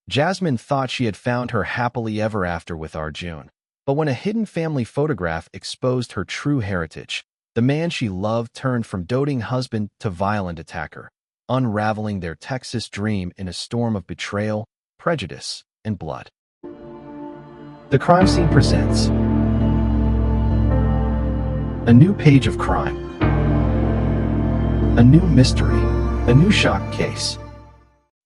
Jasmine thought she had found her happily ever after with Arjun. But when a hidden family photograph exposed her true heritage, the man she loved turned from doting husband to violent attacker, unraveling their Texas dream in a storm of betrayal, prejudice, and blood. The crime scene presents a new page of crime, a new mystery, a new shock case.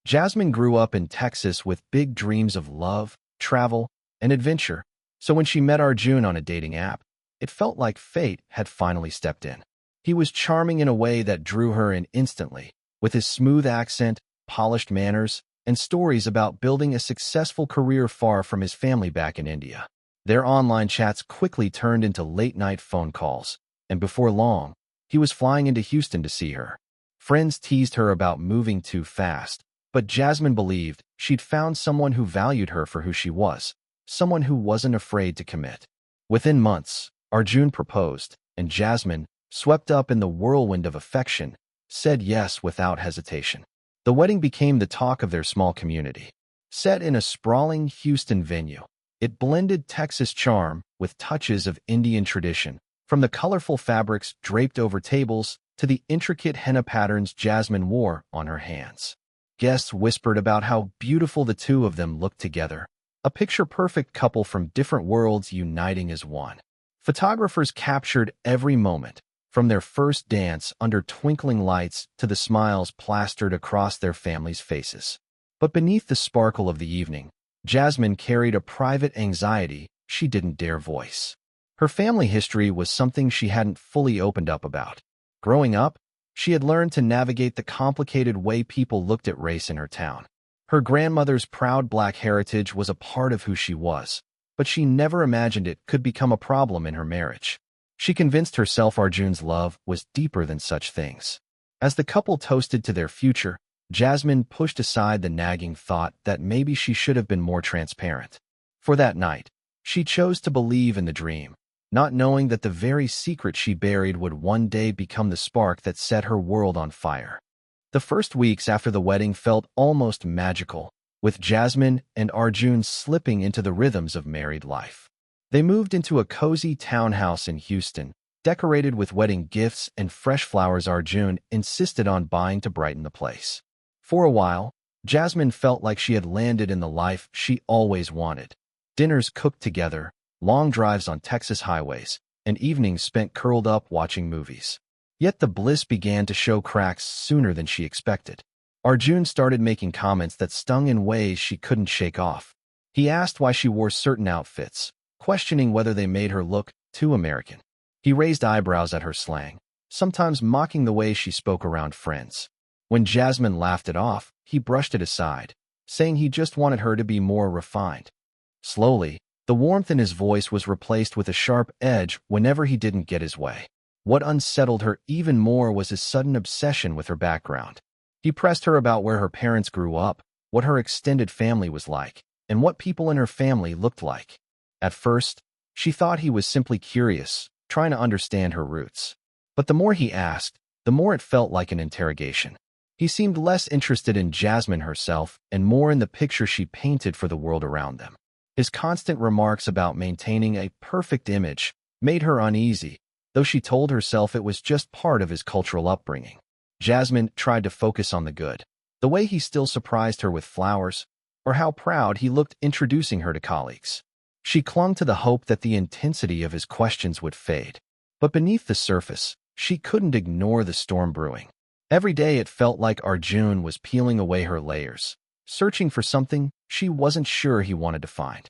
Jasmine grew up in Texas with big dreams of love, travel, and adventure, so when she met Arjun on a dating app, it felt like fate had finally stepped in. He was charming in a way that drew her in instantly, with his smooth accent, polished manners, and stories about building a successful career far from his family back in India. Their online chats quickly turned into late-night phone calls, and before long, he was flying into Houston to see her. Friends teased her about moving too fast, but Jasmine believed she'd found someone who valued her for who she was, someone who wasn't afraid to commit. Within months, Arjun proposed, and Jasmine, swept up in the whirlwind of affection, said yes without hesitation. The wedding became the talk of their small community. Set in a sprawling Houston venue, it blended Texas charm with touches of Indian tradition, from the colorful fabrics draped over tables to the intricate henna patterns Jasmine wore on her hands. Guests whispered about how beautiful the two of them looked together, a picture-perfect couple from different worlds uniting as one. Photographers captured every moment, from their first dance under twinkling lights to the smiles plastered across their families' faces. But beneath the sparkle of the evening, Jasmine carried a private anxiety she didn't dare voice. Her family history was something she hadn't fully opened up about. Growing up, she had learned to navigate the complicated way people looked at race in her town. Her grandmother's proud black heritage was a part of who she was, but she never imagined it could become a problem in her marriage. She convinced herself Arjun's love was deeper than such things. As the couple toasted to their future, Jasmine pushed aside the nagging thought that maybe she should have been more transparent. For that night, she chose to believe in the dream, not knowing that the very secret she buried would one day become the spark that set her world on fire. The first weeks after the wedding felt almost magical, with Jasmine and Arjun slipping into the rhythms of married life. They moved into a cozy townhouse in Houston, decorated with wedding gifts and fresh flowers Arjun insisted on buying to brighten the place. For a while, Jasmine felt like she had landed in the life she always wanted. Dinners cooked together, long drives on Texas highways, and evenings spent curled up watching movies. Yet the bliss began to show cracks sooner than she expected. Arjun started making comments that stung in ways she couldn't shake off. He asked why she wore certain outfits, questioning whether they made her look too American. He raised eyebrows at her slang, sometimes mocking the way she spoke around friends. When Jasmine laughed it off, he brushed it aside, saying he just wanted her to be more refined. Slowly, the warmth in his voice was replaced with a sharp edge whenever he didn't get his way. What unsettled her even more was his sudden obsession with her background. He pressed her about where her parents grew up, what her extended family was like, and what people in her family looked like. At first, she thought he was simply curious, trying to understand her roots. But the more he asked, the more it felt like an interrogation. He seemed less interested in Jasmine herself and more in the picture she painted for the world around them. His constant remarks about maintaining a perfect image made her uneasy, though she told herself it was just part of his cultural upbringing. Jasmine tried to focus on the good, the way he still surprised her with flowers, or how proud he looked introducing her to colleagues. She clung to the hope that the intensity of his questions would fade. But beneath the surface, she couldn't ignore the storm brewing. Every day it felt like Arjun was peeling away her layers, searching for something she wasn't sure he wanted to find.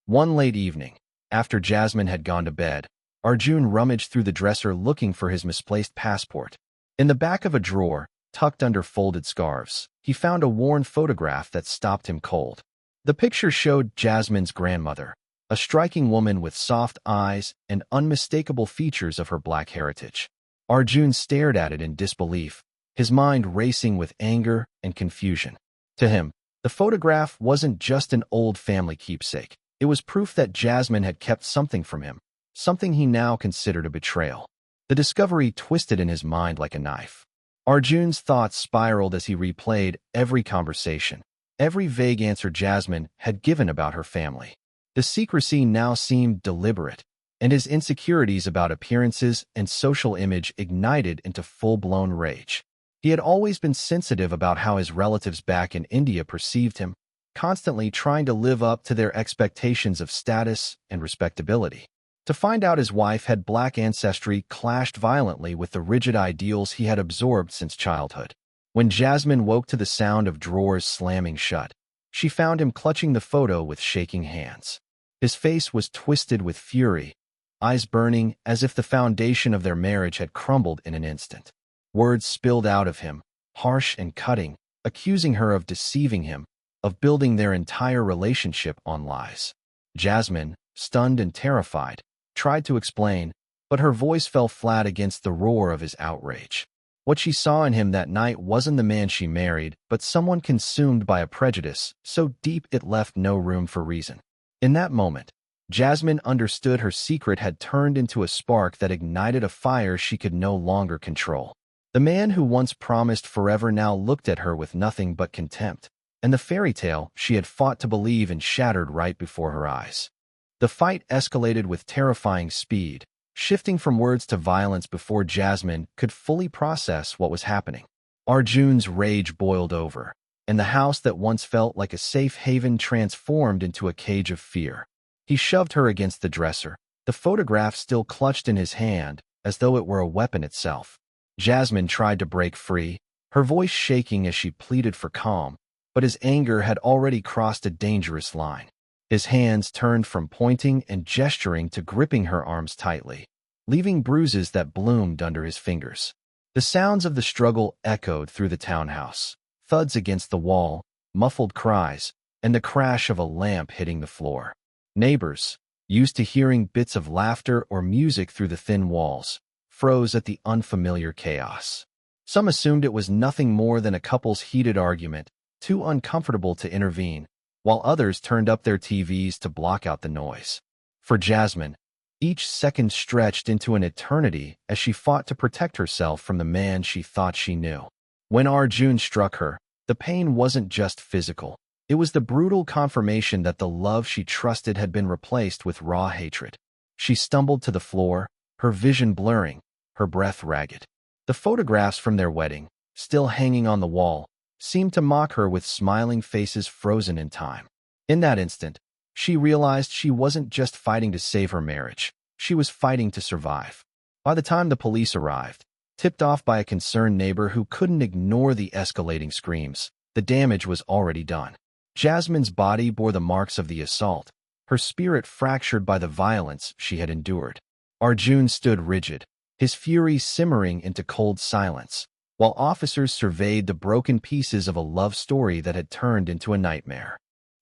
One late evening, after Jasmine had gone to bed, Arjun rummaged through the dresser looking for his misplaced passport. In the back of a drawer, tucked under folded scarves, he found a worn photograph that stopped him cold. The picture showed Jasmine's grandmother, a striking woman with soft eyes and unmistakable features of her black heritage. Arjun stared at it in disbelief, his mind racing with anger and confusion. To him, the photograph wasn't just an old family keepsake. It was proof that Jasmine had kept something from him, something he now considered a betrayal. The discovery twisted in his mind like a knife. Arjun's thoughts spiraled as he replayed every conversation, every vague answer Jasmine had given about her family. The secrecy now seemed deliberate, and his insecurities about appearances and social image ignited into full-blown rage. He had always been sensitive about how his relatives back in India perceived him, constantly trying to live up to their expectations of status and respectability. To find out his wife had black ancestry clashed violently with the rigid ideals he had absorbed since childhood. When Jasmine woke to the sound of drawers slamming shut, she found him clutching the photo with shaking hands. His face was twisted with fury, eyes burning as if the foundation of their marriage had crumbled in an instant. Words spilled out of him, harsh and cutting, accusing her of deceiving him, of building their entire relationship on lies. Jasmine, stunned and terrified, tried to explain, but her voice fell flat against the roar of his outrage. What she saw in him that night wasn't the man she married, but someone consumed by a prejudice so deep it left no room for reason. In that moment, Jasmine understood her secret had turned into a spark that ignited a fire she could no longer control. The man who once promised forever now looked at her with nothing but contempt, and the fairy tale she had fought to believe in shattered right before her eyes. The fight escalated with terrifying speed, shifting from words to violence before Jasmine could fully process what was happening. Arjun's rage boiled over, and the house that once felt like a safe haven transformed into a cage of fear. He shoved her against the dresser, the photograph still clutched in his hand, as though it were a weapon itself. Jasmine tried to break free, her voice shaking as she pleaded for calm, but his anger had already crossed a dangerous line. His hands turned from pointing and gesturing to gripping her arms tightly, leaving bruises that bloomed under his fingers. The sounds of the struggle echoed through the townhouse, thuds against the wall, muffled cries, and the crash of a lamp hitting the floor. Neighbors, used to hearing bits of laughter or music through the thin walls, froze at the unfamiliar chaos. Some assumed it was nothing more than a couple's heated argument, too uncomfortable to intervene, while others turned up their TVs to block out the noise. For Jasmine, each second stretched into an eternity as she fought to protect herself from the man she thought she knew. When Arjun struck her, the pain wasn't just physical. It was the brutal confirmation that the love she trusted had been replaced with raw hatred. She stumbled to the floor, her vision blurring, her breath ragged. The photographs from their wedding, still hanging on the wall, seemed to mock her with smiling faces frozen in time. In that instant, she realized she wasn't just fighting to save her marriage, she was fighting to survive. By the time the police arrived, tipped off by a concerned neighbor who couldn't ignore the escalating screams, the damage was already done. Jasmine's body bore the marks of the assault, her spirit fractured by the violence she had endured. Arjun stood rigid, his fury simmering into cold silence, while officers surveyed the broken pieces of a love story that had turned into a nightmare.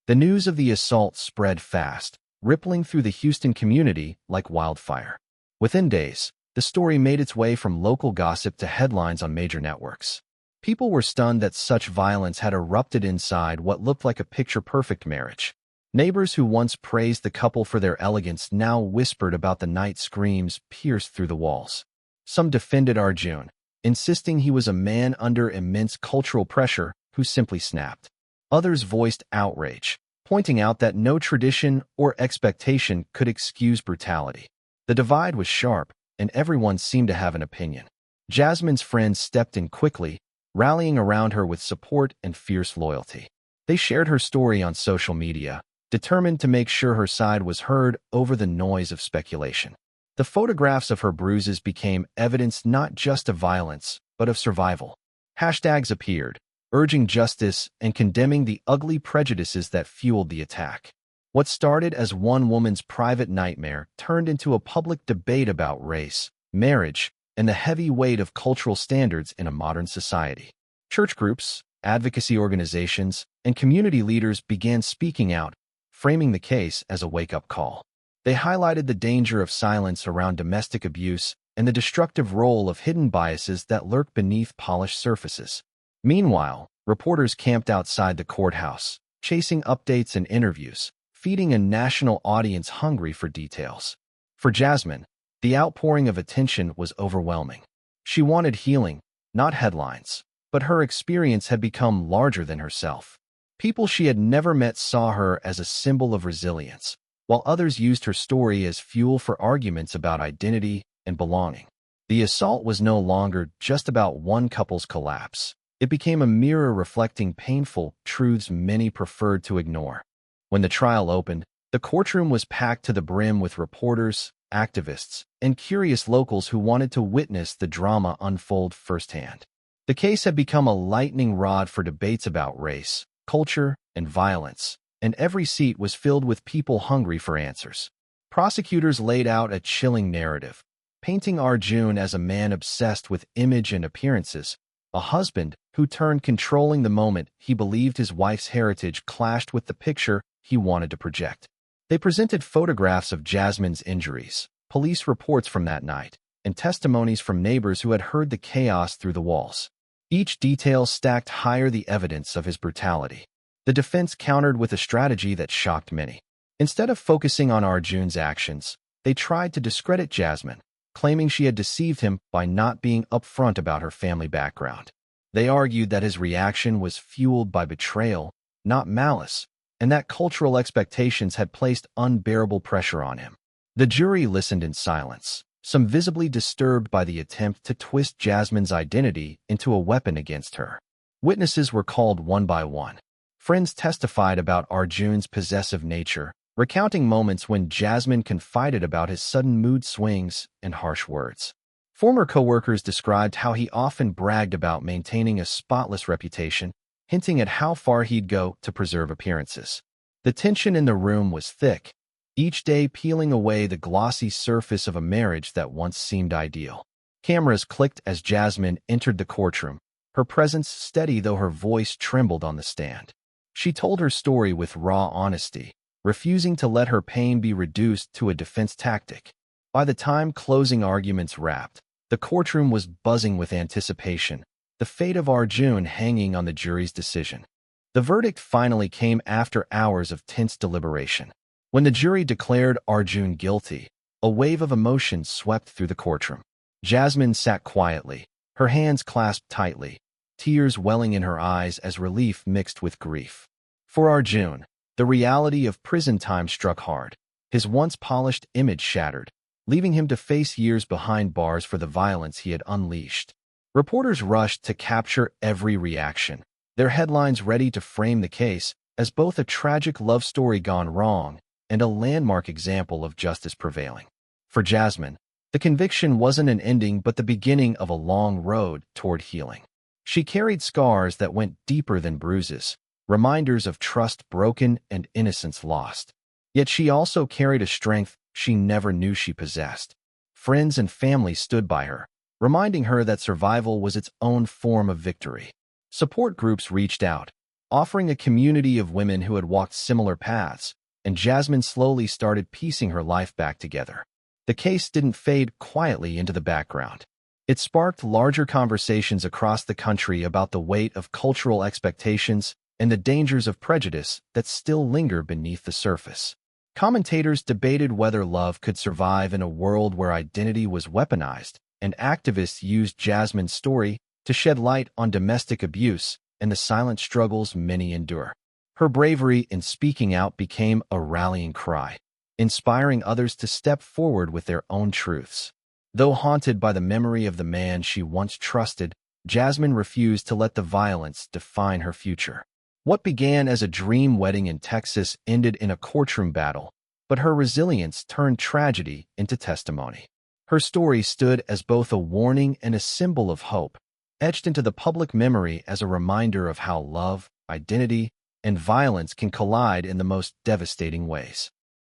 The news of the assault spread fast, rippling through the Houston community like wildfire. Within days, the story made its way from local gossip to headlines on major networks. People were stunned that such violence had erupted inside what looked like a picture-perfect marriage. Neighbors who once praised the couple for their elegance now whispered about the night screams pierced through the walls. Some defended Arjun, insisting he was a man under immense cultural pressure who simply snapped. Others voiced outrage, pointing out that no tradition or expectation could excuse brutality. The divide was sharp, and everyone seemed to have an opinion. Jasmine's friends stepped in quickly, rallying around her with support and fierce loyalty. They shared her story on social media, determined to make sure her side was heard over the noise of speculation. The photographs of her bruises became evidence not just of violence, but of survival. Hashtags appeared, urging justice and condemning the ugly prejudices that fueled the attack. What started as one woman's private nightmare turned into a public debate about race, marriage, and the heavy weight of cultural standards in a modern society. Church groups, advocacy organizations, and community leaders began speaking out, framing the case as a wake-up call. They highlighted the danger of silence around domestic abuse and the destructive role of hidden biases that lurk beneath polished surfaces. Meanwhile, reporters camped outside the courthouse, chasing updates and interviews, feeding a national audience hungry for details. For Jasmine, the outpouring of attention was overwhelming. She wanted healing, not headlines, but her experience had become larger than herself. People she had never met saw her as a symbol of resilience, while others used her story as fuel for arguments about identity and belonging. The assault was no longer just about one couple's collapse. It became a mirror reflecting painful truths many preferred to ignore. When the trial opened, the courtroom was packed to the brim with reporters, activists, and curious locals who wanted to witness the drama unfold firsthand. The case had become a lightning rod for debates about race, culture, and violence, and every seat was filled with people hungry for answers. Prosecutors laid out a chilling narrative, painting Arjun as a man obsessed with image and appearances, a husband who turned controlling the moment he believed his wife's heritage clashed with the picture he wanted to project. They presented photographs of Jasmine's injuries, police reports from that night, and testimonies from neighbors who had heard the chaos through the walls. Each detail stacked higher the evidence of his brutality. The defense countered with a strategy that shocked many. Instead of focusing on Arjun's actions, they tried to discredit Jasmine, claiming she had deceived him by not being upfront about her family background. They argued that his reaction was fueled by betrayal, not malice, and that cultural expectations had placed unbearable pressure on him. The jury listened in silence, some visibly disturbed by the attempt to twist Jasmine's identity into a weapon against her. Witnesses were called one by one. Friends testified about Arjun's possessive nature, recounting moments when Jasmine confided about his sudden mood swings and harsh words. Former coworkers described how he often bragged about maintaining a spotless reputation, hinting at how far he'd go to preserve appearances. The tension in the room was thick, each day peeling away the glossy surface of a marriage that once seemed ideal. Cameras clicked as Jasmine entered the courtroom, her presence steady though her voice trembled on the stand. She told her story with raw honesty, refusing to let her pain be reduced to a defense tactic. By the time closing arguments wrapped, the courtroom was buzzing with anticipation, the fate of Arjun hanging on the jury's decision. The verdict finally came after hours of tense deliberation. When the jury declared Arjun guilty, a wave of emotion swept through the courtroom. Jasmine sat quietly, her hands clasped tightly, tears welling in her eyes as relief mixed with grief. For Arjun, the reality of prison time struck hard. His once polished image shattered, leaving him to face years behind bars for the violence he had unleashed. Reporters rushed to capture every reaction, their headlines ready to frame the case as both a tragic love story gone wrong and a landmark example of justice prevailing. For Jasmine, the conviction wasn't an ending but the beginning of a long road toward healing. She carried scars that went deeper than bruises, reminders of trust broken and innocence lost. Yet she also carried a strength she never knew she possessed. Friends and family stood by her, reminding her that survival was its own form of victory. Support groups reached out, offering a community of women who had walked similar paths, and Jasmine slowly started piecing her life back together. The case didn't fade quietly into the background. It sparked larger conversations across the country about the weight of cultural expectations and the dangers of prejudice that still linger beneath the surface. Commentators debated whether love could survive in a world where identity was weaponized, and activists used Jasmine's story to shed light on domestic abuse and the silent struggles many endure. Her bravery in speaking out became a rallying cry, inspiring others to step forward with their own truths. Though haunted by the memory of the man she once trusted, Jasmine refused to let the violence define her future. What began as a dream wedding in Texas ended in a courtroom battle, but her resilience turned tragedy into testimony. Her story stood as both a warning and a symbol of hope, etched into the public memory as a reminder of how love, identity, and violence can collide in the most devastating ways.